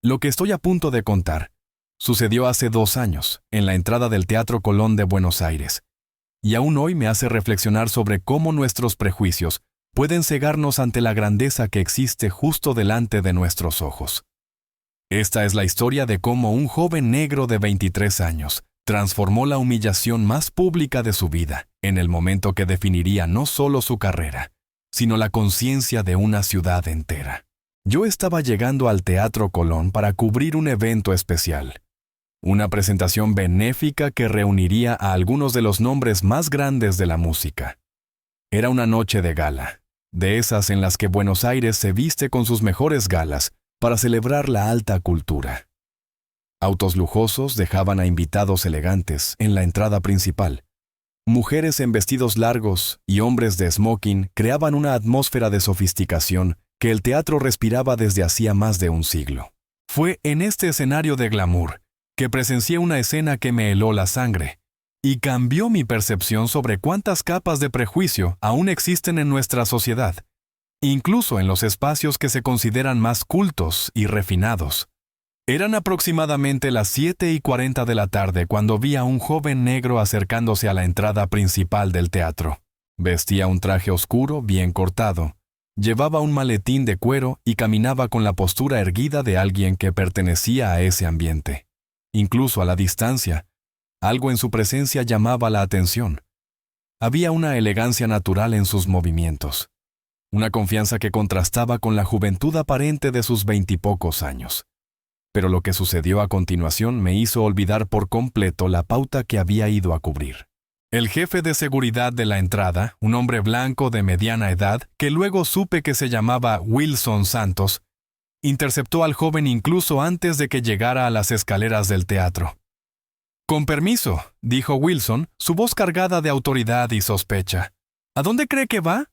Lo que estoy a punto de contar sucedió hace 2 años, en la entrada del Teatro Colón de Buenos Aires, y aún hoy me hace reflexionar sobre cómo nuestros prejuicios pueden cegarnos ante la grandeza que existe justo delante de nuestros ojos. Esta es la historia de cómo un joven negro de 23 años transformó la humillación más pública de su vida en el momento que definiría no solo su carrera, sino la conciencia de una ciudad entera. Yo estaba llegando al Teatro Colón para cubrir un evento especial, una presentación benéfica que reuniría a algunos de los nombres más grandes de la música. Era una noche de gala, de esas en las que Buenos Aires se viste con sus mejores galas para celebrar la alta cultura. Autos lujosos dejaban a invitados elegantes en la entrada principal. Mujeres en vestidos largos y hombres de smoking creaban una atmósfera de sofisticación que el teatro respiraba desde hacía más de un siglo. Fue en este escenario de glamour que presencié una escena que me heló la sangre y cambió mi percepción sobre cuántas capas de prejuicio aún existen en nuestra sociedad, incluso en los espacios que se consideran más cultos y refinados. Eran aproximadamente las 7:40 de la tarde cuando vi a un joven negro acercándose a la entrada principal del teatro. Vestía un traje oscuro bien cortado, llevaba un maletín de cuero y caminaba con la postura erguida de alguien que pertenecía a ese ambiente. Incluso a la distancia, algo en su presencia llamaba la atención. Había una elegancia natural en sus movimientos, una confianza que contrastaba con la juventud aparente de sus 20 y pocos años. Pero lo que sucedió a continuación me hizo olvidar por completo la pauta que había ido a cubrir. El jefe de seguridad de la entrada, un hombre blanco de mediana edad, que luego supe que se llamaba Wilson Santos, interceptó al joven incluso antes de que llegara a las escaleras del teatro. «Con permiso», dijo Wilson, su voz cargada de autoridad y sospecha. «¿A dónde cree que va?»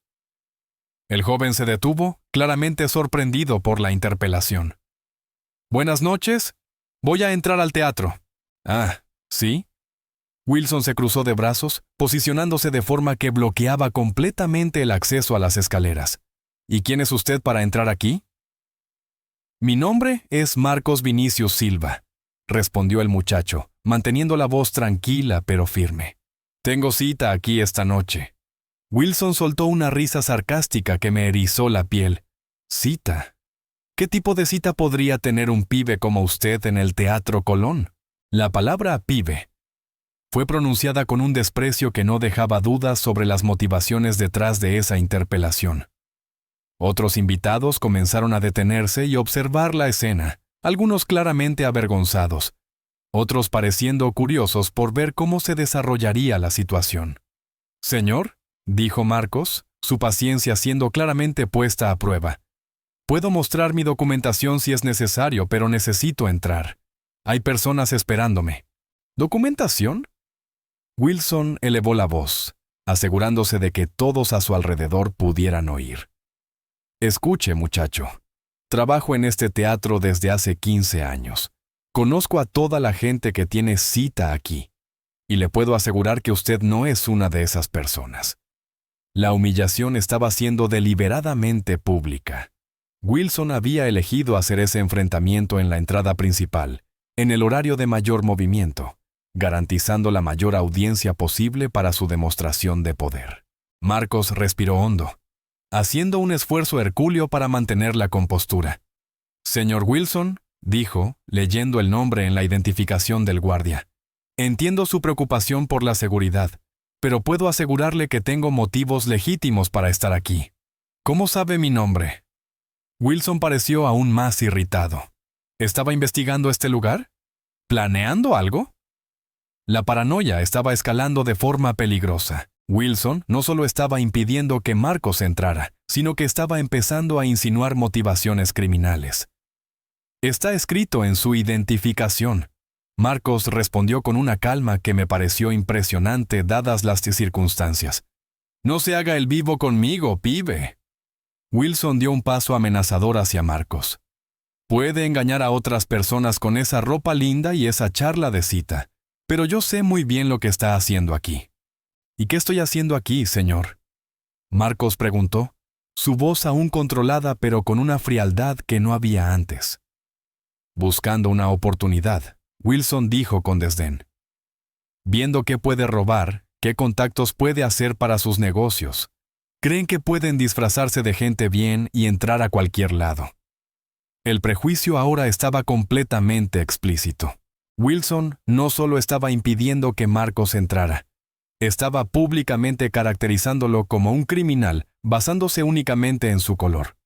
El joven se detuvo, claramente sorprendido por la interpelación. «Buenas noches. Voy a entrar al teatro». «Ah, ¿sí?» Wilson se cruzó de brazos, posicionándose de forma que bloqueaba completamente el acceso a las escaleras. «¿Y quién es usted para entrar aquí?» «Mi nombre es Marcos Vinicius Silva», respondió el muchacho, manteniendo la voz tranquila pero firme. «Tengo cita aquí esta noche». Wilson soltó una risa sarcástica que me erizó la piel. «¿Cita? ¿Qué tipo de cita podría tener un pibe como usted en el Teatro Colón?» La palabra pibe fue pronunciada con un desprecio que no dejaba dudas sobre las motivaciones detrás de esa interpelación. Otros invitados comenzaron a detenerse y observar la escena, algunos claramente avergonzados, otros pareciendo curiosos por ver cómo se desarrollaría la situación. «Señor», dijo Marcos, su paciencia siendo claramente puesta a prueba, «puedo mostrar mi documentación si es necesario, pero necesito entrar. Hay personas esperándome». «¿Documentación?» Wilson elevó la voz, asegurándose de que todos a su alrededor pudieran oír. «Escuche, muchacho. Trabajo en este teatro desde hace 15 años. Conozco a toda la gente que tiene cita aquí, y le puedo asegurar que usted no es una de esas personas». La humillación estaba siendo deliberadamente pública. Wilson había elegido hacer ese enfrentamiento en la entrada principal, en el horario de mayor movimiento, garantizando la mayor audiencia posible para su demostración de poder. Marcos respiró hondo, haciendo un esfuerzo hercúleo para mantener la compostura. «Señor Wilson», dijo, leyendo el nombre en la identificación del guardia, «entiendo su preocupación por la seguridad, pero puedo asegurarle que tengo motivos legítimos para estar aquí». «¿Cómo sabe mi nombre?» Wilson pareció aún más irritado. ¿Estaba investigando este lugar? ¿Planeando algo? La paranoia estaba escalando de forma peligrosa. Wilson no solo estaba impidiendo que Marcos entrara, sino que estaba empezando a insinuar motivaciones criminales. «Está escrito en su identificación». Marcos respondió con una calma que me pareció impresionante dadas las circunstancias. «No se haga el vivo conmigo, pibe». Wilson dio un paso amenazador hacia Marcos. «Puede engañar a otras personas con esa ropa linda y esa charla de cita, pero yo sé muy bien lo que está haciendo aquí». «¿Y qué estoy haciendo aquí, señor?», Marcos preguntó, su voz aún controlada pero con una frialdad que no había antes. Buscando una oportunidad, Wilson dijo con desdén. Viendo qué puede robar, qué contactos puede hacer para sus negocios. Creen que pueden disfrazarse de gente bien y entrar a cualquier lado. El prejuicio ahora estaba completamente explícito. Wilson no solo estaba impidiendo que Marcos entrara, estaba públicamente caracterizándolo como un criminal basándose únicamente en su color.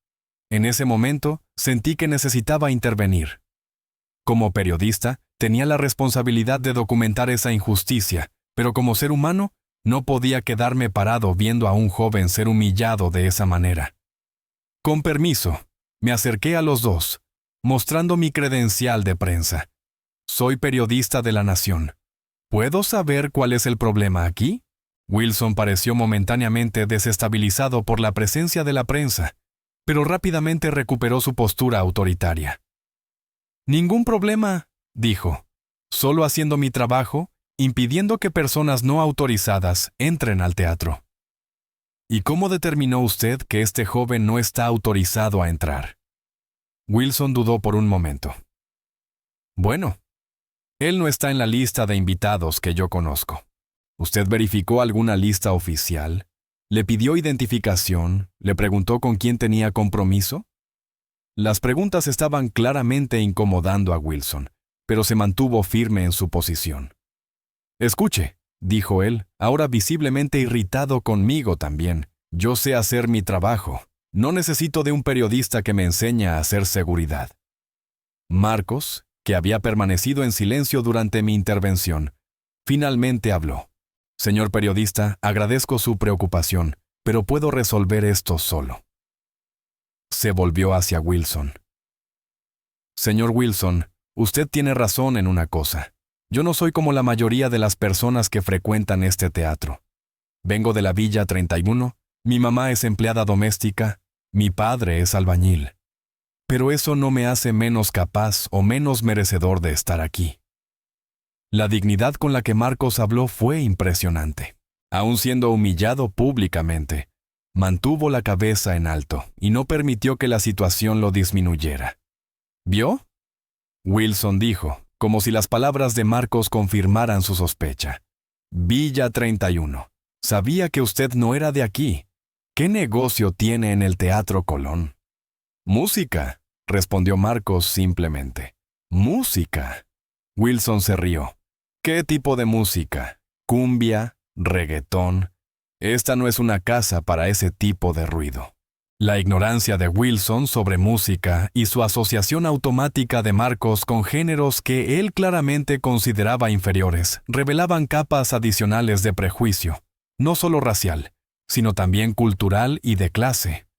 En ese momento, sentí que necesitaba intervenir. Como periodista, tenía la responsabilidad de documentar esa injusticia, pero como ser humano, no podía quedarme parado viendo a un joven ser humillado de esa manera. Con permiso, me acerqué a los dos, mostrando mi credencial de prensa. Soy periodista de La Nación. ¿Puedo saber cuál es el problema aquí? Wilson pareció momentáneamente desestabilizado por la presencia de la prensa, pero rápidamente recuperó su postura autoritaria. Ningún problema, dijo. Solo haciendo mi trabajo, impidiendo que personas no autorizadas entren al teatro. ¿Y cómo determinó usted que este joven no está autorizado a entrar? Wilson dudó por un momento. Bueno, él no está en la lista de invitados que yo conozco. ¿Usted verificó alguna lista oficial? ¿Le pidió identificación? ¿Le preguntó con quién tenía compromiso? Las preguntas estaban claramente incomodando a Wilson, pero se mantuvo firme en su posición. Escuche, dijo él, ahora visiblemente irritado conmigo también. Yo sé hacer mi trabajo. No necesito de un periodista que me enseñe a hacer seguridad. Marcos, que había permanecido en silencio durante mi intervención, finalmente habló. Señor periodista, agradezco su preocupación, pero puedo resolver esto solo. Se volvió hacia Wilson. Señor Wilson, usted tiene razón en una cosa. Yo no soy como la mayoría de las personas que frecuentan este teatro. Vengo de la Villa 31, mi mamá es empleada doméstica, mi padre es albañil. Pero eso no me hace menos capaz o menos merecedor de estar aquí. La dignidad con la que Marcos habló fue impresionante. Aun siendo humillado públicamente, mantuvo la cabeza en alto y no permitió que la situación lo disminuyera. ¿Vio? Wilson dijo, como si las palabras de Marcos confirmaran su sospecha. Villa 31. Sabía que usted no era de aquí. ¿Qué negocio tiene en el Teatro Colón? Música, respondió Marcos simplemente. Música. Wilson se rió. ¿Qué tipo de música? ¿Cumbia? ¿Reggaetón? Esta no es una casa para ese tipo de ruido. La ignorancia de Wilson sobre música y su asociación automática de Marcos con géneros que él claramente consideraba inferiores revelaban capas adicionales de prejuicio, no solo racial, sino también cultural y de clase.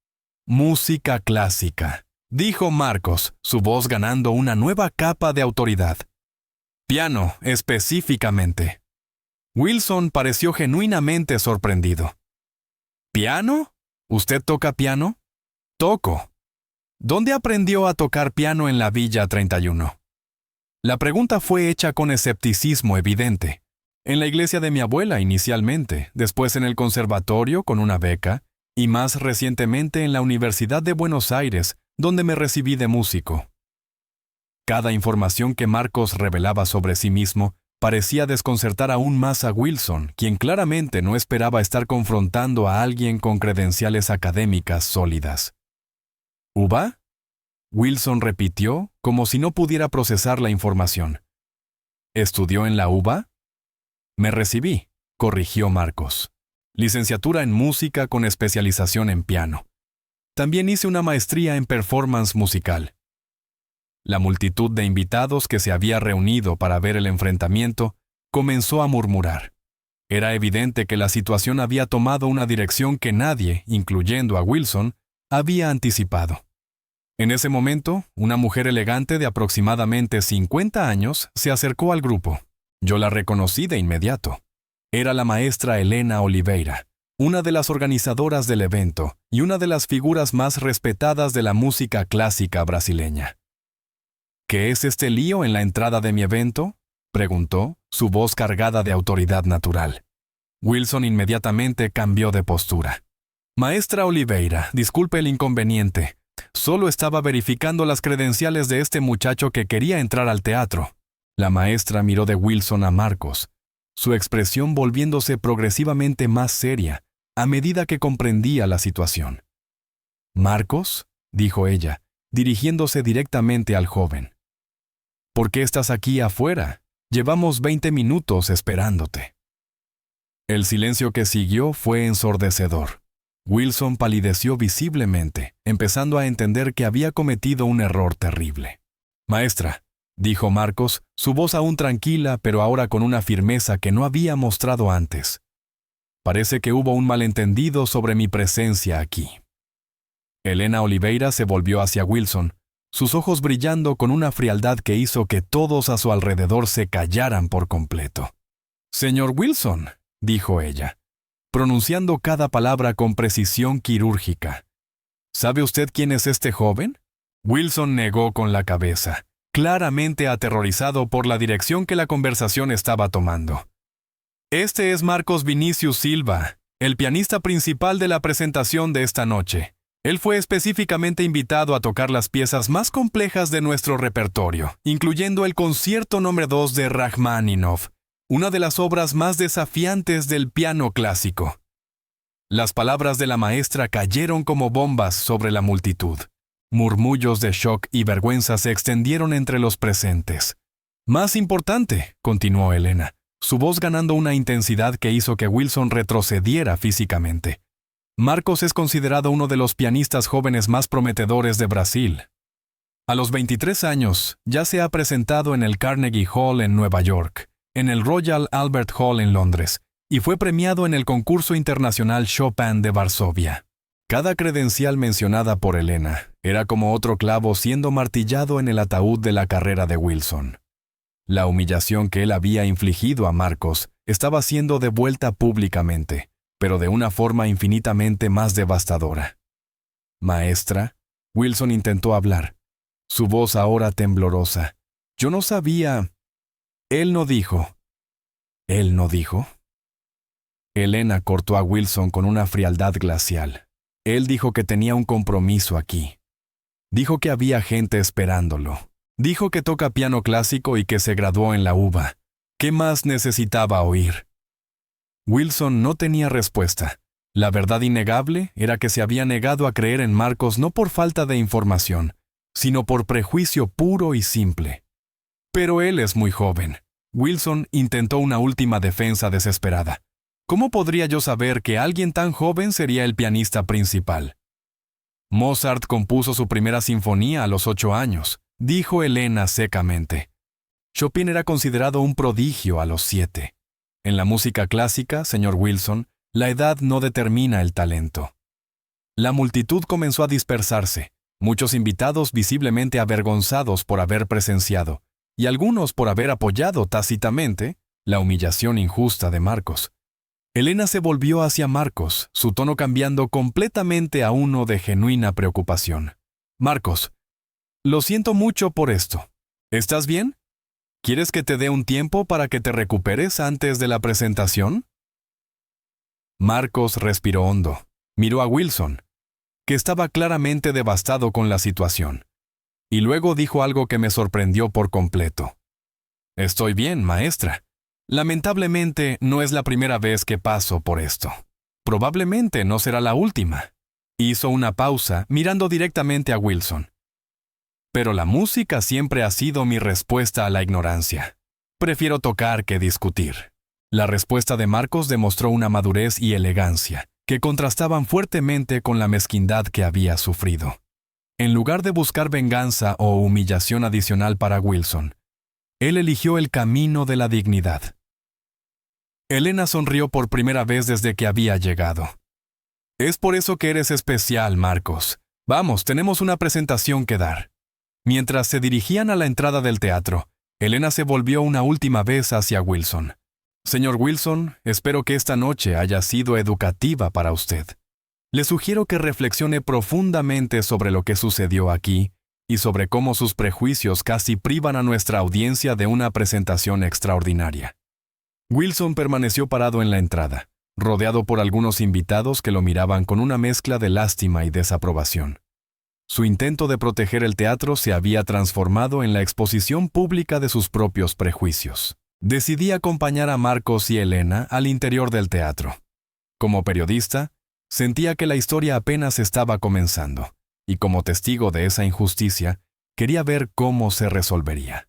Música clásica, dijo Marcos, su voz ganando una nueva capa de autoridad. Piano, específicamente. Wilson pareció genuinamente sorprendido. ¿Piano? ¿Usted toca piano? Toco. ¿Dónde aprendió a tocar piano en la Villa 31? La pregunta fue hecha con escepticismo evidente. En la iglesia de mi abuela inicialmente, después en el conservatorio con una beca, y más recientemente en la Universidad de Buenos Aires, donde me recibí de músico. Cada información que Marcos revelaba sobre sí mismo parecía desconcertar aún más a Wilson, quien claramente no esperaba estar confrontando a alguien con credenciales académicas sólidas. ¿UBA? Wilson repitió, como si no pudiera procesar la información. ¿Estudió en la UBA? Me recibí, corrigió Marcos. Licenciatura en música con especialización en piano. También hice una maestría en performance musical. La multitud de invitados que se había reunido para ver el enfrentamiento comenzó a murmurar. Era evidente que la situación había tomado una dirección que nadie, incluyendo a Wilson, había anticipado. En ese momento, una mujer elegante de aproximadamente 50 años se acercó al grupo. Yo la reconocí de inmediato. Era la maestra Helena Oliveira, una de las organizadoras del evento y una de las figuras más respetadas de la música clásica brasileña. ¿Qué es este lío en la entrada de mi evento?, preguntó, su voz cargada de autoridad natural. Wilson inmediatamente cambió de postura. Maestra Oliveira, disculpe el inconveniente. Solo estaba verificando las credenciales de este muchacho que quería entrar al teatro. La maestra miró de Wilson a Marcos, su expresión volviéndose progresivamente más seria a medida que comprendía la situación. «Marcos», dijo ella, dirigiéndose directamente al joven. «¿Por qué estás aquí afuera? Llevamos 20 minutos esperándote». El silencio que siguió fue ensordecedor. Wilson palideció visiblemente, empezando a entender que había cometido un error terrible. «Maestra», dijo Marcos, su voz aún tranquila, pero ahora con una firmeza que no había mostrado antes. «Parece que hubo un malentendido sobre mi presencia aquí». Elena Oliveira se volvió hacia Wilson, sus ojos brillando con una frialdad que hizo que todos a su alrededor se callaran por completo. «Señor Wilson», dijo ella, pronunciando cada palabra con precisión quirúrgica. «¿Sabe usted quién es este joven?» Wilson negó con la cabeza, claramente aterrorizado por la dirección que la conversación estaba tomando. «Este es Marcos Vinicius Silva, el pianista principal de la presentación de esta noche. Él fue específicamente invitado a tocar las piezas más complejas de nuestro repertorio, incluyendo el Concierto número 2 de Rajmáninov, una de las obras más desafiantes del piano clásico». Las palabras de la maestra cayeron como bombas sobre la multitud. Murmullos de shock y vergüenza se extendieron entre los presentes. «Más importante», continuó Elena, su voz ganando una intensidad que hizo que Wilson retrocediera físicamente. «Marcos es considerado uno de los pianistas jóvenes más prometedores de Brasil. A los 23 años, ya se ha presentado en el Carnegie Hall en Nueva York, en el Royal Albert Hall en Londres, y fue premiado en el concurso internacional Chopin de Varsovia». Cada credencial mencionada por Elena era como otro clavo siendo martillado en el ataúd de la carrera de Wilson. La humillación que él había infligido a Marcos estaba siendo devuelta públicamente, pero de una forma infinitamente más devastadora. «Maestra», Wilson intentó hablar, su voz ahora temblorosa. «Yo no sabía». «Él no dijo». «¿Él no dijo?» Elena cortó a Wilson con una frialdad glacial. «Él dijo que tenía un compromiso aquí. Dijo que había gente esperándolo. Dijo que toca piano clásico y que se graduó en la UBA. ¿Qué más necesitaba oír?» Wilson no tenía respuesta. La verdad innegable era que se había negado a creer en Marcos no por falta de información, sino por prejuicio puro y simple. «Pero él es muy joven». Wilson intentó una última defensa desesperada. «¿Cómo podría yo saber que alguien tan joven sería el pianista principal?» «Mozart compuso su primera sinfonía a los 8 años», dijo Elena secamente. «Chopin era considerado un prodigio a los 7. En la música clásica, señor Wilson, la edad no determina el talento». La multitud comenzó a dispersarse, muchos invitados visiblemente avergonzados por haber presenciado, y algunos por haber apoyado tácitamente, la humillación injusta de Marcos. Elena se volvió hacia Marcos, su tono cambiando completamente a uno de genuina preocupación. «Marcos, lo siento mucho por esto. ¿Estás bien? ¿Quieres que te dé un tiempo para que te recuperes antes de la presentación?» Marcos respiró hondo. Miró a Wilson, que estaba claramente devastado con la situación, y luego dijo algo que me sorprendió por completo. «Estoy bien, maestra. Lamentablemente, no es la primera vez que paso por esto. Probablemente no será la última». Hizo una pausa, mirando directamente a Wilson. «Pero la música siempre ha sido mi respuesta a la ignorancia. Prefiero tocar que discutir». La respuesta de Marcos demostró una madurez y elegancia, que contrastaban fuertemente con la mezquindad que había sufrido. En lugar de buscar venganza o humillación adicional para Wilson, él eligió el camino de la dignidad. Elena sonrió por primera vez desde que había llegado. «Es por eso que eres especial, Marcos. Vamos, tenemos una presentación que dar». Mientras se dirigían a la entrada del teatro, Elena se volvió una última vez hacia Wilson. «Señor Wilson, espero que esta noche haya sido educativa para usted. Le sugiero que reflexione profundamente sobre lo que sucedió aquí y sobre cómo sus prejuicios casi privan a nuestra audiencia de una presentación extraordinaria». Wilson permaneció parado en la entrada, rodeado por algunos invitados que lo miraban con una mezcla de lástima y desaprobación. Su intento de proteger el teatro se había transformado en la exposición pública de sus propios prejuicios. Decidí acompañar a Marcos y Elena al interior del teatro. Como periodista, sentía que la historia apenas estaba comenzando, y como testigo de esa injusticia, quería ver cómo se resolvería.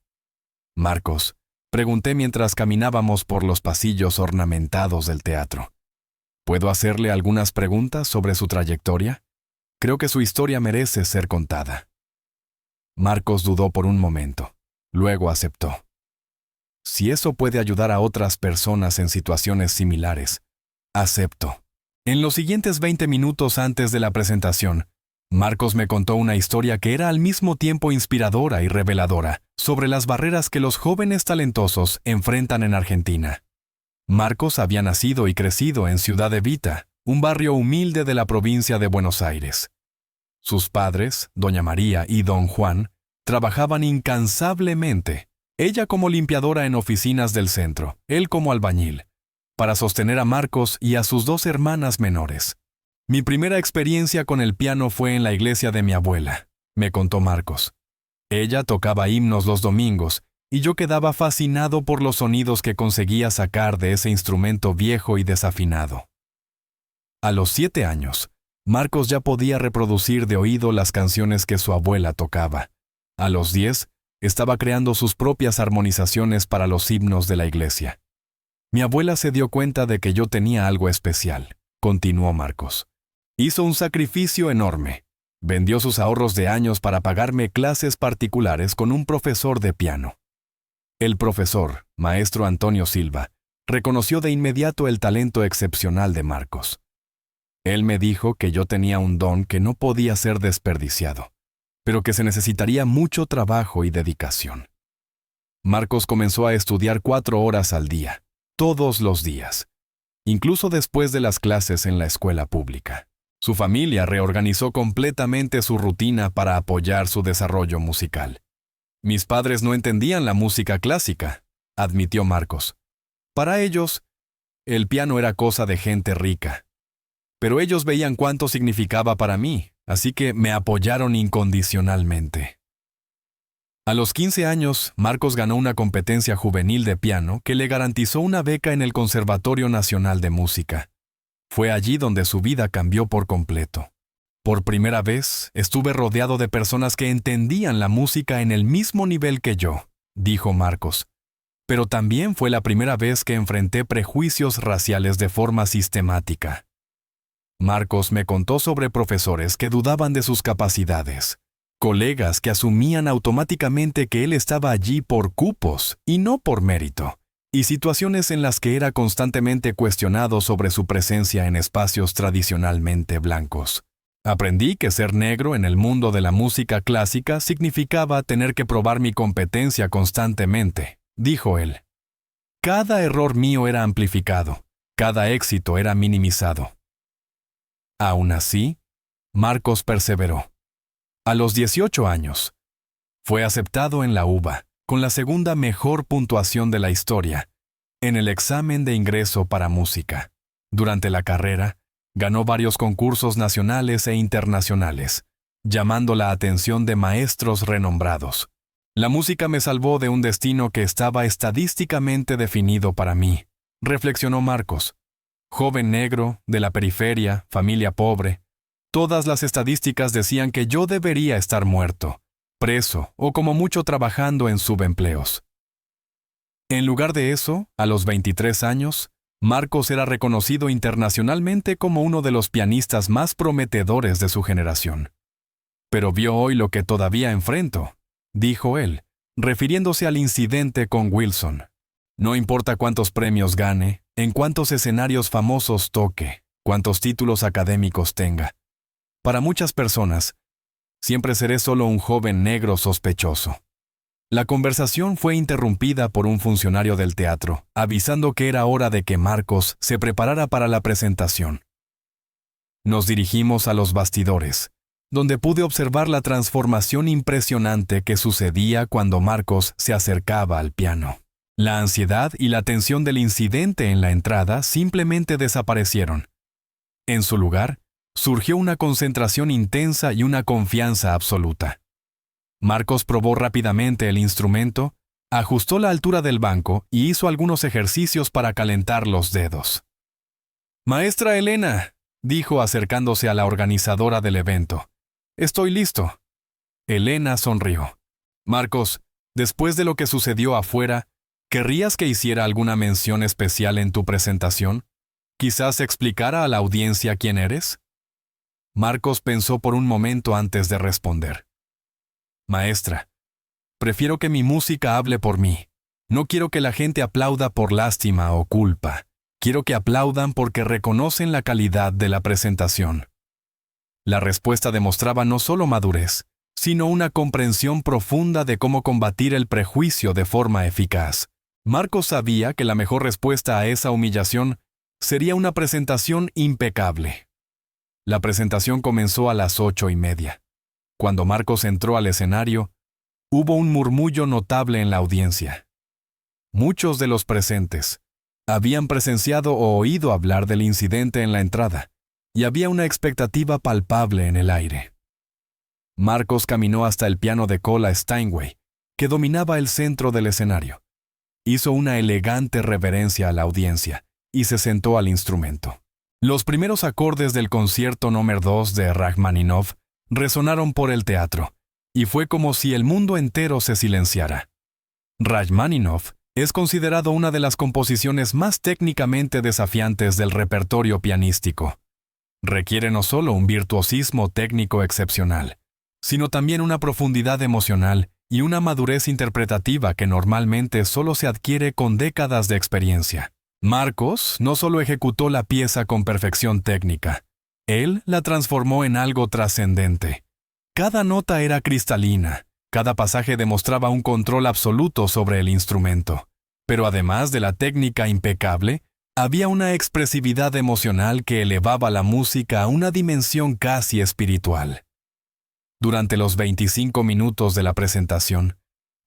Marcos, pregunté mientras caminábamos por los pasillos ornamentados del teatro. ¿Puedo hacerle algunas preguntas sobre su trayectoria? Creo que su historia merece ser contada. Marcos dudó por un momento. Luego aceptó. Si eso puede ayudar a otras personas en situaciones similares, acepto. En los siguientes 20 minutos antes de la presentación, Marcos me contó una historia que era al mismo tiempo inspiradora y reveladora sobre las barreras que los jóvenes talentosos enfrentan en Argentina. Marcos había nacido y crecido en Ciudad Evita, un barrio humilde de la provincia de Buenos Aires. Sus padres, doña María y don Juan, trabajaban incansablemente, ella como limpiadora en oficinas del centro, él como albañil, para sostener a Marcos y a sus 2 hermanas menores. Mi primera experiencia con el piano fue en la iglesia de mi abuela, me contó Marcos. Ella tocaba himnos los domingos y yo quedaba fascinado por los sonidos que conseguía sacar de ese instrumento viejo y desafinado. A los 7 años, Marcos ya podía reproducir de oído las canciones que su abuela tocaba. A los 10, estaba creando sus propias armonizaciones para los himnos de la iglesia. Mi abuela se dio cuenta de que yo tenía algo especial, continuó Marcos. Hizo un sacrificio enorme. Vendió sus ahorros de años para pagarme clases particulares con un profesor de piano. El profesor, maestro Antonio Silva, reconoció de inmediato el talento excepcional de Marcos. Él me dijo que yo tenía un don que no podía ser desperdiciado, pero que se necesitaría mucho trabajo y dedicación. Marcos comenzó a estudiar 4 horas al día, todos los días, incluso después de las clases en la escuela pública. Su familia reorganizó completamente su rutina para apoyar su desarrollo musical. Mis padres no entendían la música clásica, admitió Marcos. Para ellos, el piano era cosa de gente rica. Pero ellos veían cuánto significaba para mí, así que me apoyaron incondicionalmente. A los 15 años, Marcos ganó una competencia juvenil de piano que le garantizó una beca en el Conservatorio Nacional de Música. Fue allí donde su vida cambió por completo. Por primera vez, estuve rodeado de personas que entendían la música en el mismo nivel que yo, dijo Marcos. Pero también fue la primera vez que enfrenté prejuicios raciales de forma sistemática. Marcos me contó sobre profesores que dudaban de sus capacidades, colegas que asumían automáticamente que él estaba allí por cupos y no por mérito, y situaciones en las que era constantemente cuestionado sobre su presencia en espacios tradicionalmente blancos. Aprendí que ser negro en el mundo de la música clásica significaba tener que probar mi competencia constantemente, dijo él. Cada error mío era amplificado, cada éxito era minimizado. Aún así, Marcos perseveró. A los 18 años, fue aceptado en la UBA, con la segunda mejor puntuación de la historia, en el examen de ingreso para música. Durante la carrera, ganó varios concursos nacionales e internacionales, llamando la atención de maestros renombrados. La música me salvó de un destino que estaba estadísticamente definido para mí, reflexionó Marcos. Joven negro, de la periferia, familia pobre. Todas las estadísticas decían que yo debería estar muerto, preso o como mucho trabajando en subempleos. En lugar de eso, a los 23 años, Marcos era reconocido internacionalmente como uno de los pianistas más prometedores de su generación. Pero vio hoy lo que todavía enfrento, dijo él, refiriéndose al incidente con Wilson. No importa cuántos premios gane, en cuántos escenarios famosos toque, cuántos títulos académicos tenga. Para muchas personas, siempre seré solo un joven negro sospechoso. La conversación fue interrumpida por un funcionario del teatro, avisando que era hora de que Marcos se preparara para la presentación. Nos dirigimos a los bastidores, donde pude observar la transformación impresionante que sucedía cuando Marcos se acercaba al piano. La ansiedad y la tensión del incidente en la entrada simplemente desaparecieron. En su lugar, surgió una concentración intensa y una confianza absoluta. Marcos probó rápidamente el instrumento, ajustó la altura del banco y hizo algunos ejercicios para calentar los dedos. «Maestra Elena», dijo acercándose a la organizadora del evento, «estoy listo». Elena sonrió. «Marcos, después de lo que sucedió afuera, ¿querrías que hiciera alguna mención especial en tu presentación? ¿Quizás explicara a la audiencia quién eres?» Marcos pensó por un momento antes de responder. «Maestra, prefiero que mi música hable por mí. No quiero que la gente aplauda por lástima o culpa. Quiero que aplaudan porque reconocen la calidad de la presentación». La respuesta demostraba no solo madurez, sino una comprensión profunda de cómo combatir el prejuicio de forma eficaz. Marcos sabía que la mejor respuesta a esa humillación sería una presentación impecable. La presentación comenzó a las 8:30. Cuando Marcos entró al escenario, hubo un murmullo notable en la audiencia. Muchos de los presentes habían presenciado o oído hablar del incidente en la entrada, y había una expectativa palpable en el aire. Marcos caminó hasta el piano de cola Steinway, que dominaba el centro del escenario. Hizo una elegante reverencia a la audiencia y se sentó al instrumento. Los primeros acordes del concierto número 2 de Rachmaninoff resonaron por el teatro, y fue como si el mundo entero se silenciara. Rachmaninoff es considerado una de las composiciones más técnicamente desafiantes del repertorio pianístico. Requiere no solo un virtuosismo técnico excepcional, sino también una profundidad emocional y una madurez interpretativa que normalmente solo se adquiere con décadas de experiencia. Marcos no solo ejecutó la pieza con perfección técnica, él la transformó en algo trascendente. Cada nota era cristalina, cada pasaje demostraba un control absoluto sobre el instrumento. Pero además de la técnica impecable, había una expresividad emocional que elevaba la música a una dimensión casi espiritual. Durante los 25 minutos de la presentación,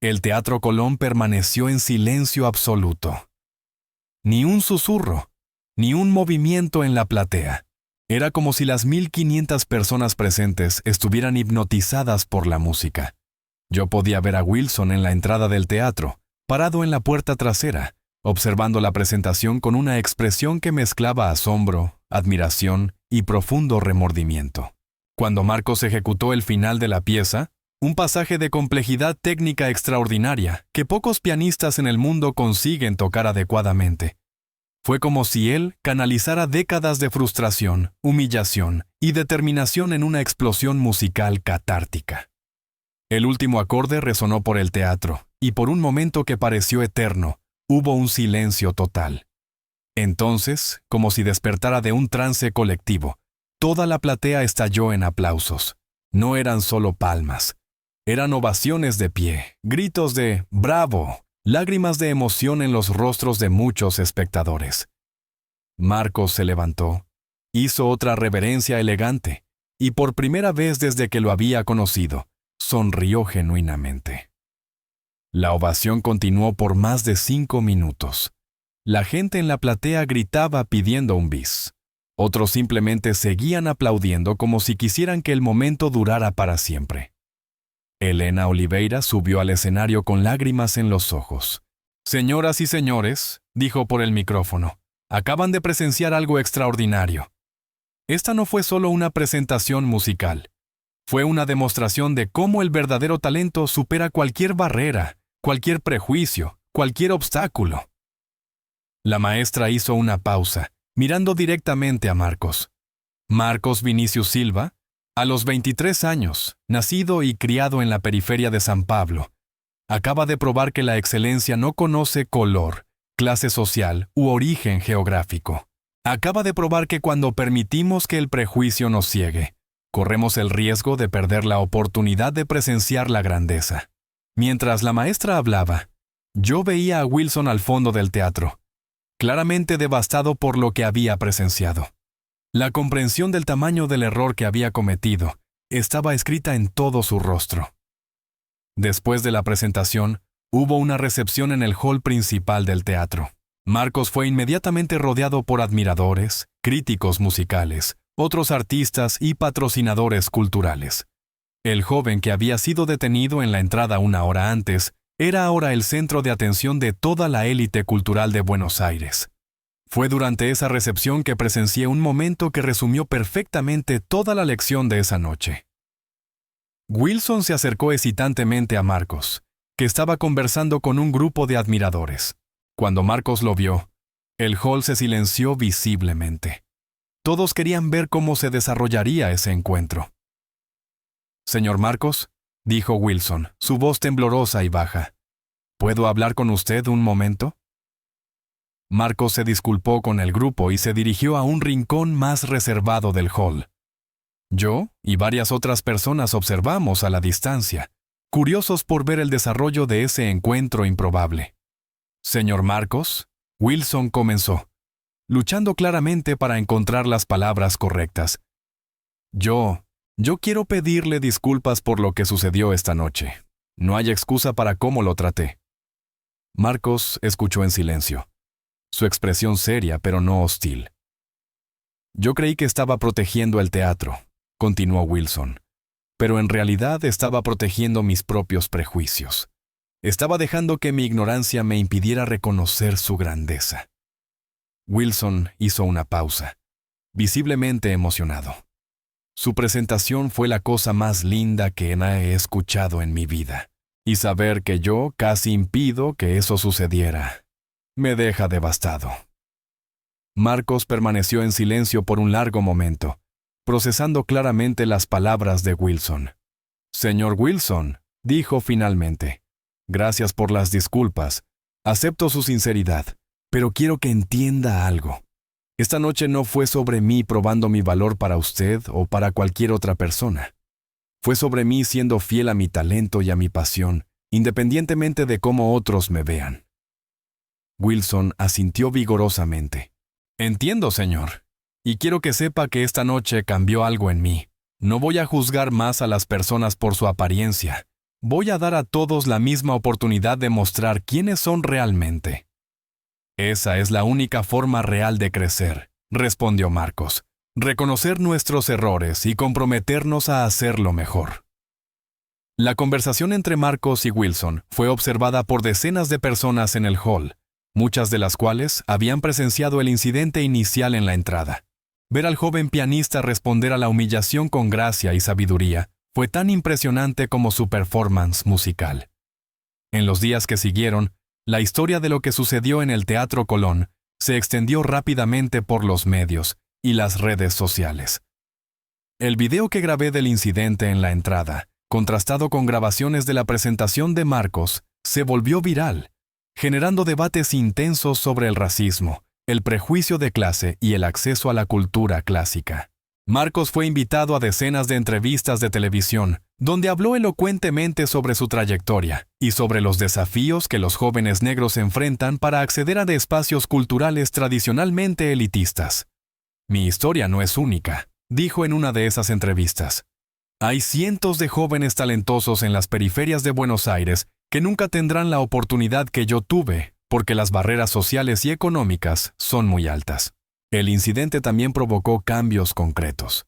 el Teatro Colón permaneció en silencio absoluto. Ni un susurro, ni un movimiento en la platea. Era como si las 1,500 personas presentes estuvieran hipnotizadas por la música. Yo podía ver a Wilson en la entrada del teatro, parado en la puerta trasera, observando la presentación con una expresión que mezclaba asombro, admiración y profundo remordimiento. Cuando Marcos ejecutó el final de la pieza, un pasaje de complejidad técnica extraordinaria que pocos pianistas en el mundo consiguen tocar adecuadamente, fue como si él canalizara décadas de frustración, humillación y determinación en una explosión musical catártica. El último acorde resonó por el teatro, y por un momento que pareció eterno, hubo un silencio total. Entonces, como si despertara de un trance colectivo, toda la platea estalló en aplausos. No eran solo palmas. Eran ovaciones de pie, gritos de ¡bravo!, lágrimas de emoción en los rostros de muchos espectadores. Marcos se levantó, hizo otra reverencia elegante, y por primera vez desde que lo había conocido, sonrió genuinamente. La ovación continuó por más de 5 minutos. La gente en la platea gritaba pidiendo un bis. Otros simplemente seguían aplaudiendo como si quisieran que el momento durara para siempre. Elena Oliveira subió al escenario con lágrimas en los ojos. «Señoras y señores», dijo por el micrófono, «acaban de presenciar algo extraordinario. Esta no fue solo una presentación musical. Fue una demostración de cómo el verdadero talento supera cualquier barrera, cualquier prejuicio, cualquier obstáculo». La maestra hizo una pausa, mirando directamente a Marcos. Marcos Vinicius Silva, a los 23 años, nacido y criado en la periferia de San Pablo, acaba de probar que la excelencia no conoce color, clase social u origen geográfico. Acaba de probar que cuando permitimos que el prejuicio nos ciegue, corremos el riesgo de perder la oportunidad de presenciar la grandeza. Mientras la maestra hablaba, yo veía a Wilson al fondo del teatro, claramente devastado por lo que había presenciado. La comprensión del tamaño del error que había cometido estaba escrita en todo su rostro. Después de la presentación, hubo una recepción en el hall principal del teatro. Marcos fue inmediatamente rodeado por admiradores, críticos musicales, otros artistas y patrocinadores culturales. El joven que había sido detenido en la entrada una hora antes era ahora el centro de atención de toda la élite cultural de Buenos Aires. Fue durante esa recepción que presencié un momento que resumió perfectamente toda la lección de esa noche. Wilson se acercó hesitantemente a Marcos, que estaba conversando con un grupo de admiradores. Cuando Marcos lo vio, el hall se silenció visiblemente. Todos querían ver cómo se desarrollaría ese encuentro. «Señor Marcos», dijo Wilson, su voz temblorosa y baja, «¿puedo hablar con usted un momento?» Marcos se disculpó con el grupo y se dirigió a un rincón más reservado del hall. Yo y varias otras personas observamos a la distancia, curiosos por ver el desarrollo de ese encuentro improbable. «Señor Marcos», Wilson comenzó, luchando claramente para encontrar las palabras correctas. Yo quiero pedirle disculpas por lo que sucedió esta noche. No hay excusa para cómo lo traté». Marcos escuchó en silencio, su expresión seria pero no hostil. «Yo creí que estaba protegiendo el teatro», continuó Wilson, «pero en realidad estaba protegiendo mis propios prejuicios. Estaba dejando que mi ignorancia me impidiera reconocer su grandeza». Wilson hizo una pausa, visiblemente emocionado. Su presentación fue la cosa más linda que he escuchado en mi vida, y saber que yo casi impido que eso sucediera me deja devastado. Marcos permaneció en silencio por un largo momento, procesando claramente las palabras de Wilson. «Señor Wilson», dijo finalmente, «gracias por las disculpas. Acepto su sinceridad, pero quiero que entienda algo. Esta noche no fue sobre mí probando mi valor para usted o para cualquier otra persona. Fue sobre mí siendo fiel a mi talento y a mi pasión, independientemente de cómo otros me vean». Wilson asintió vigorosamente. «Entiendo, señor, y quiero que sepa que esta noche cambió algo en mí. No voy a juzgar más a las personas por su apariencia. Voy a dar a todos la misma oportunidad de mostrar quiénes son realmente». «Esa es la única forma real de crecer», respondió Marcos. «Reconocer nuestros errores y comprometernos a hacerlo mejor». La conversación entre Marcos y Wilson fue observada por decenas de personas en el hall, muchas de las cuales habían presenciado el incidente inicial en la entrada. Ver al joven pianista responder a la humillación con gracia y sabiduría fue tan impresionante como su performance musical. En los días que siguieron, la historia de lo que sucedió en el Teatro Colón se extendió rápidamente por los medios y las redes sociales. El video que grabé del incidente en la entrada, contrastado con grabaciones de la presentación de Marcos, se volvió viral, generando debates intensos sobre el racismo, el prejuicio de clase y el acceso a la cultura clásica. Marcos fue invitado a decenas de entrevistas de televisión, donde habló elocuentemente sobre su trayectoria y sobre los desafíos que los jóvenes negros enfrentan para acceder a espacios culturales tradicionalmente elitistas. «Mi historia no es única», dijo en una de esas entrevistas. «Hay cientos de jóvenes talentosos en las periferias de Buenos Aires que nunca tendrán la oportunidad que yo tuve, porque las barreras sociales y económicas son muy altas». El incidente también provocó cambios concretos.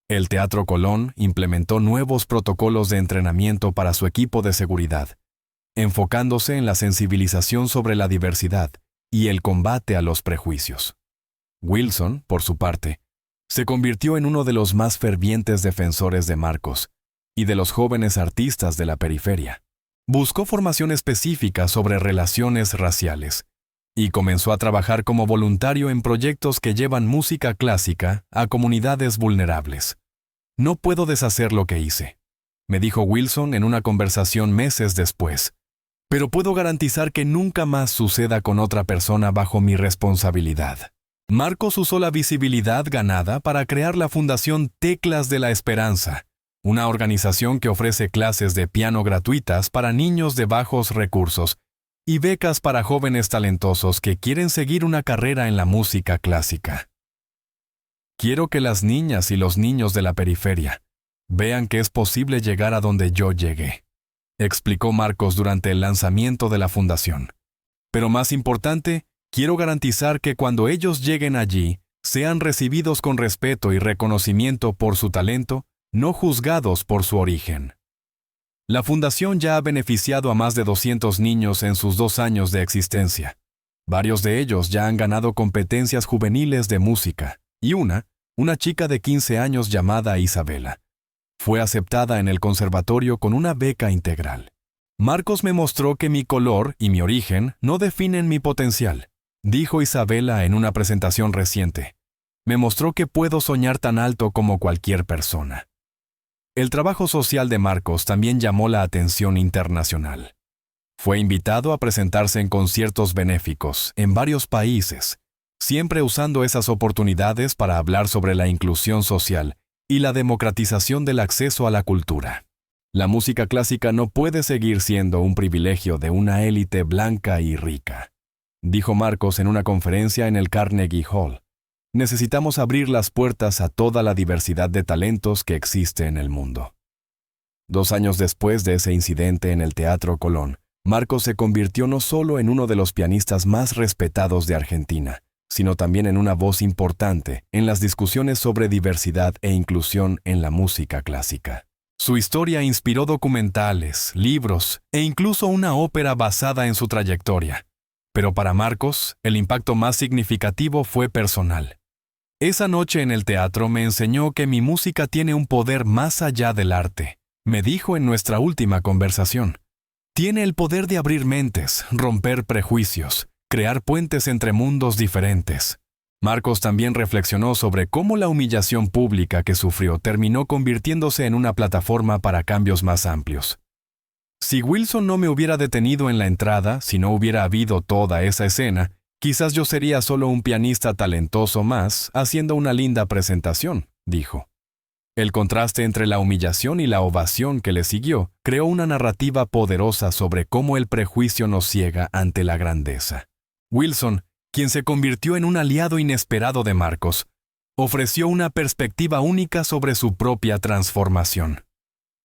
El Teatro Colón implementó nuevos protocolos de entrenamiento para su equipo de seguridad, enfocándose en la sensibilización sobre la diversidad y el combate a los prejuicios. Wilson, por su parte, se convirtió en uno de los más fervientes defensores de Marcos y de los jóvenes artistas de la periferia. Buscó formación específica sobre relaciones raciales y comenzó a trabajar como voluntario en proyectos que llevan música clásica a comunidades vulnerables. «No puedo deshacer lo que hice», me dijo Wilson en una conversación meses después, «pero puedo garantizar que nunca más suceda con otra persona bajo mi responsabilidad». Marcos usó la visibilidad ganada para crear la Fundación Teclas de la Esperanza, una organización que ofrece clases de piano gratuitas para niños de bajos recursos y becas para jóvenes talentosos que quieren seguir una carrera en la música clásica. «Quiero que las niñas y los niños de la periferia vean que es posible llegar a donde yo llegué», explicó Marcos durante el lanzamiento de la fundación. «Pero más importante, quiero garantizar que cuando ellos lleguen allí, sean recibidos con respeto y reconocimiento por su talento, no juzgados por su origen. La Fundación ya ha beneficiado a más de 200 niños en sus 2 años de existencia. Varios de ellos ya han ganado competencias juveniles de música, y una chica de 15 años llamada Isabela, fue aceptada en el conservatorio con una beca integral. Marcos me mostró que mi color y mi origen no definen mi potencial, dijo Isabela en una presentación reciente. Me mostró que puedo soñar tan alto como cualquier persona. El trabajo social de Marcos también llamó la atención internacional. Fue invitado a presentarse en conciertos benéficos en varios países, siempre usando esas oportunidades para hablar sobre la inclusión social y la democratización del acceso a la cultura. La música clásica no puede seguir siendo un privilegio de una élite blanca y rica, dijo Marcos en una conferencia en el Carnegie Hall. Necesitamos abrir las puertas a toda la diversidad de talentos que existe en el mundo. 2 años después de ese incidente en el Teatro Colón, Marcos se convirtió no solo en uno de los pianistas más respetados de Argentina, sino también en una voz importante en las discusiones sobre diversidad e inclusión en la música clásica. Su historia inspiró documentales, libros e incluso una ópera basada en su trayectoria. Pero para Marcos, el impacto más significativo fue personal. Esa noche en el teatro me enseñó que mi música tiene un poder más allá del arte, me dijo en nuestra última conversación. Tiene el poder de abrir mentes, romper prejuicios, crear puentes entre mundos diferentes. Marcos también reflexionó sobre cómo la humillación pública que sufrió terminó convirtiéndose en una plataforma para cambios más amplios. Si Wilson no me hubiera detenido en la entrada, si no hubiera habido toda esa escena, quizás yo sería solo un pianista talentoso más, haciendo una linda presentación, dijo. El contraste entre la humillación y la ovación que le siguió creó una narrativa poderosa sobre cómo el prejuicio nos ciega ante la grandeza. Wilson, quien se convirtió en un aliado inesperado de Marcos, ofreció una perspectiva única sobre su propia transformación.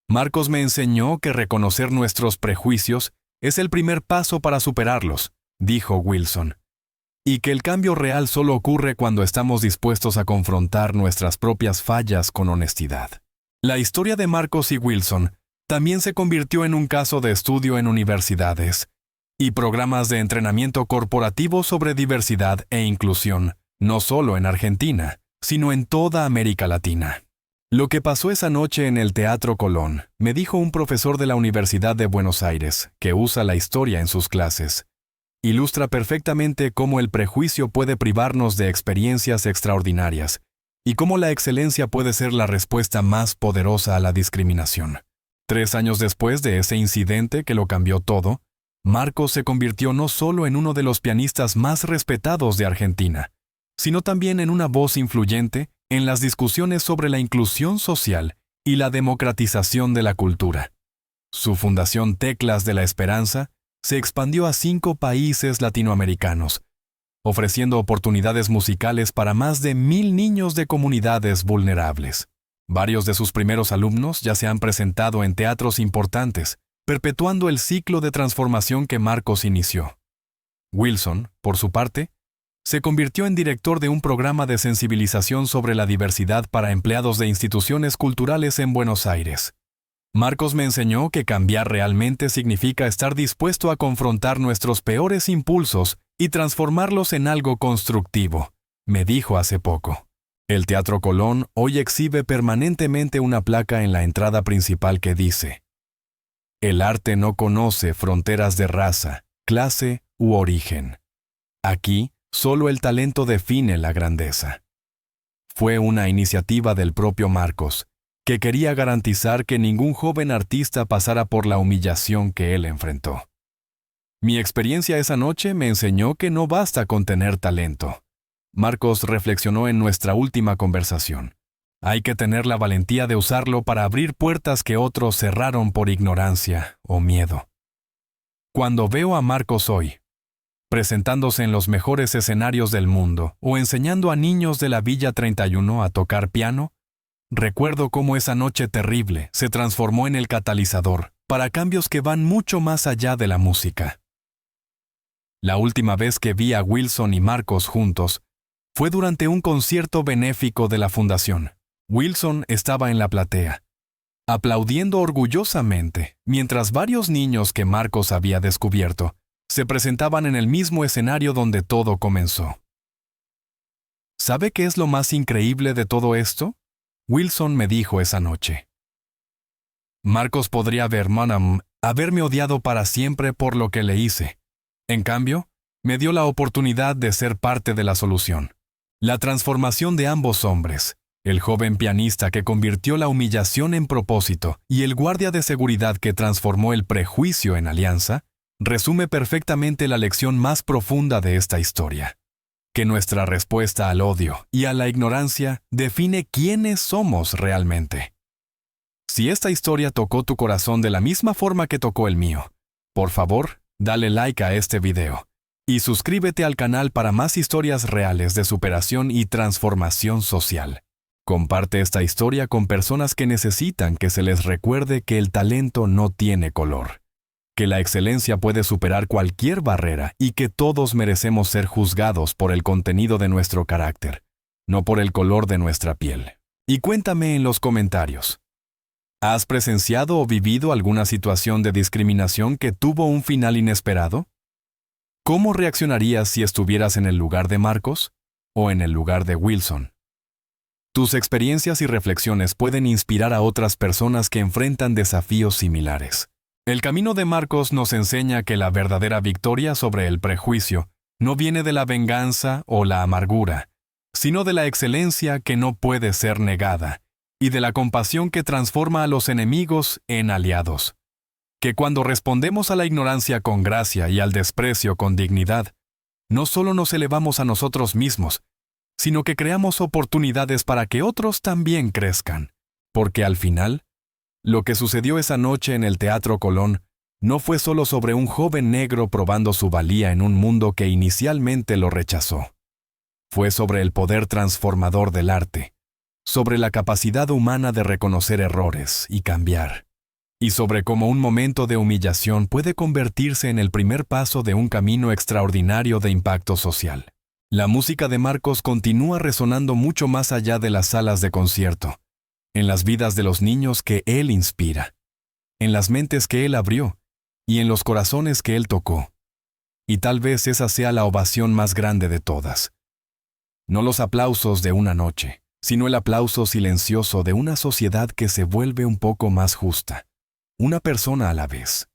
Marcos me enseñó que reconocer nuestros prejuicios es el primer paso para superarlos, dijo Wilson, y que el cambio real solo ocurre cuando estamos dispuestos a confrontar nuestras propias fallas con honestidad. La historia de Marcos y Wilson también se convirtió en un caso de estudio en universidades y programas de entrenamiento corporativo sobre diversidad e inclusión, no solo en Argentina, sino en toda América Latina. Lo que pasó esa noche en el Teatro Colón, me dijo un profesor de la Universidad de Buenos Aires, que usa la historia en sus clases, ilustra perfectamente cómo el prejuicio puede privarnos de experiencias extraordinarias y cómo la excelencia puede ser la respuesta más poderosa a la discriminación. 3 años después de ese incidente que lo cambió todo, Marcos se convirtió no solo en uno de los pianistas más respetados de Argentina, sino también en una voz influyente en las discusiones sobre la inclusión social y la democratización de la cultura. Su fundación Teclas de la Esperanza se expandió a 5 países latinoamericanos, ofreciendo oportunidades musicales para más de 1000 niños de comunidades vulnerables. Varios de sus primeros alumnos ya se han presentado en teatros importantes, perpetuando el ciclo de transformación que Marcos inició. Wilson, por su parte, se convirtió en director de un programa de sensibilización sobre la diversidad para empleados de instituciones culturales en Buenos Aires. Marcos me enseñó que cambiar realmente significa estar dispuesto a confrontar nuestros peores impulsos y transformarlos en algo constructivo, me dijo hace poco. El Teatro Colón hoy exhibe permanentemente una placa en la entrada principal que dice: El arte no conoce fronteras de raza, clase u origen. Aquí, solo el talento define la grandeza. Fue una iniciativa del propio Marcos, que quería garantizar que ningún joven artista pasara por la humillación que él enfrentó. Mi experiencia esa noche me enseñó que no basta con tener talento. Marcos reflexionó en nuestra última conversación. Hay que tener la valentía de usarlo para abrir puertas que otros cerraron por ignorancia o miedo. Cuando veo a Marcos hoy, presentándose en los mejores escenarios del mundo o enseñando a niños de la Villa 31 a tocar piano, recuerdo cómo esa noche terrible se transformó en el catalizador para cambios que van mucho más allá de la música. La última vez que vi a Wilson y Marcos juntos, Fue durante un concierto benéfico de la fundación. Wilson estaba en la platea, aplaudiendo orgullosamente, mientras varios niños que Marcos había descubierto se presentaban en el mismo escenario donde todo comenzó. ¿Sabe qué es lo más increíble de todo esto? Wilson me dijo esa noche. Marcos podría haberme odiado para siempre por lo que le hice. En cambio, me dio la oportunidad de ser parte de la solución. La transformación de ambos hombres, el joven pianista que convirtió la humillación en propósito y el guardia de seguridad que transformó el prejuicio en alianza, resume perfectamente la lección más profunda de esta historia. Que nuestra respuesta al odio y a la ignorancia define quiénes somos realmente. Si esta historia tocó tu corazón de la misma forma que tocó el mío, por favor, dale like a este video y suscríbete al canal para más historias reales de superación y transformación social. Comparte esta historia con personas que necesitan que se les recuerde que el talento no tiene color, que la excelencia puede superar cualquier barrera y que todos merecemos ser juzgados por el contenido de nuestro carácter, no por el color de nuestra piel. Y cuéntame en los comentarios. ¿Has presenciado o vivido alguna situación de discriminación que tuvo un final inesperado? ¿Cómo reaccionarías si estuvieras en el lugar de Marcos o en el lugar de Wilson? Tus experiencias y reflexiones pueden inspirar a otras personas que enfrentan desafíos similares. El camino de Marcos nos enseña que la verdadera victoria sobre el prejuicio no viene de la venganza o la amargura, sino de la excelencia que no puede ser negada y de la compasión que transforma a los enemigos en aliados. Que cuando respondemos a la ignorancia con gracia y al desprecio con dignidad, no solo nos elevamos a nosotros mismos, sino que creamos oportunidades para que otros también crezcan, porque al final, lo que sucedió esa noche en el Teatro Colón no fue solo sobre un joven negro probando su valía en un mundo que inicialmente lo rechazó. Fue sobre el poder transformador del arte, sobre la capacidad humana de reconocer errores y cambiar, y sobre cómo un momento de humillación puede convertirse en el primer paso de un camino extraordinario de impacto social. La música de Marcos continúa resonando mucho más allá de las salas de concierto, en las vidas de los niños que él inspira, en las mentes que él abrió y en los corazones que él tocó. Y tal vez esa sea la ovación más grande de todas. No los aplausos de una noche, sino el aplauso silencioso de una sociedad que se vuelve un poco más justa, una persona a la vez.